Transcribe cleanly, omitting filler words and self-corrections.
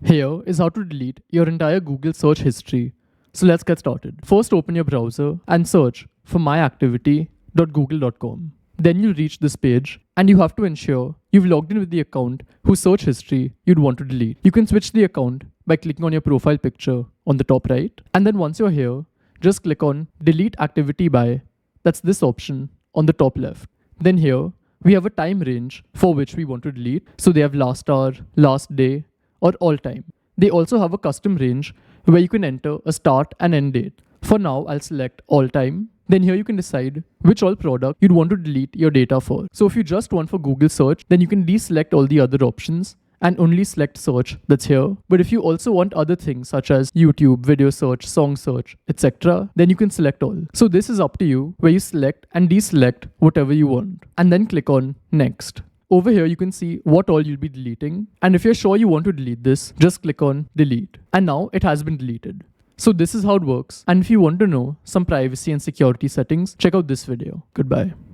Here is how to delete your entire Google search history. So let's get started. First, open your browser and search for myactivity.google.com. Then you'll reach this page and you have to ensure you've logged in with the account whose search history you'd want to delete. You can switch the account by clicking on your profile picture on the top right. And then once you're here, just click on delete activity by. That's this option on the top left. Then here, we have a time range for which we want to delete. So they have last hour, last day, or all time. They also have a custom range where you can enter a start and end date. For now, I'll select all time. Then here you can decide which all product you'd want to delete your data for. So if you just want for Google search, then you can deselect all the other options and only select search that's here. But if you also want other things such as YouTube, video search, song search, etc., then you can select all. So this is up to you where you select and deselect whatever you want and then click on next. Over here, you can see what all you'll be deleting. And if you're sure you want to delete this, just click on delete. And now it has been deleted. So this is how it works. And if you want to know some privacy and security settings, check out this video. Goodbye.